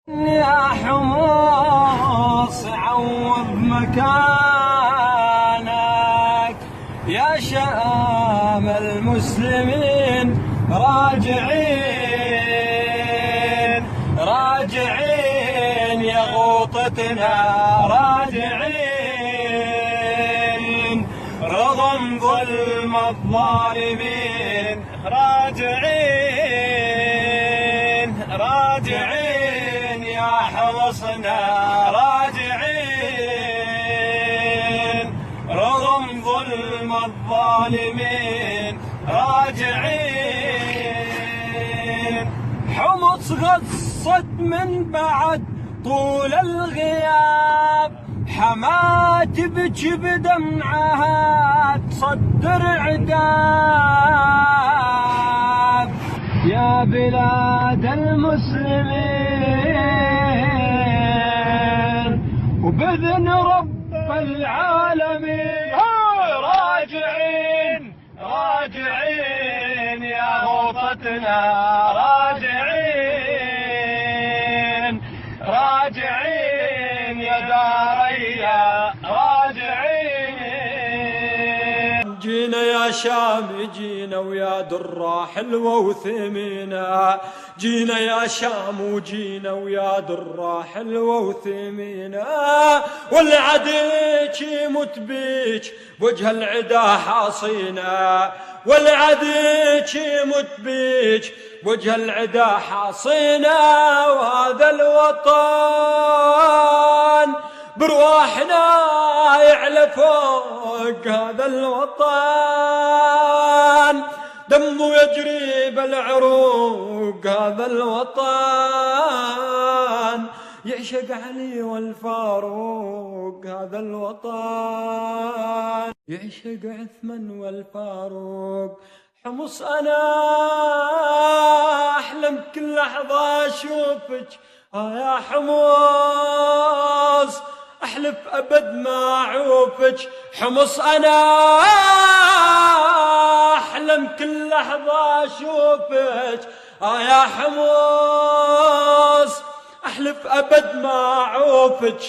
يا حمص عوض مكانك يا شام المسلمين راجعين راجعين يا غوطتنا راجعين رغم ظلم الظالمين راجعين راجعين يا حمصنا راجعين رغم ظلم الظالمين راجعين. حمص غصت من بعد طول الغياب حما تبكي بدمعها تصدر عتاب يا بلاد المسلمين وبإذن رب العالمين راجعين راجعين يا غوطتنا راجعين راجعين يا داريا راجعين. جينا يا شام جينا ويا درة حلوة وثمينة جينا يا شام وجينا ويا درة حلوة وثمينة والعديك يموت بيك بوجه العدا حاصينة والعديك يموت بيك بوجه العدا حاصينة وهذا الوطن برواحنا يعلى فوق هذا الوطن دمه يجري بالعروق هذا الوطن يعشق علي والفاروق هذا الوطن يعشق عثمان والفاروق. حمص أنا أحلم كل لحظة أشوفك يا حمص أحلف أبد ما أعوفك. حمص أنا أحلم كل لحظة أشوفك يا حمص أحلف أبد ما أعوفك.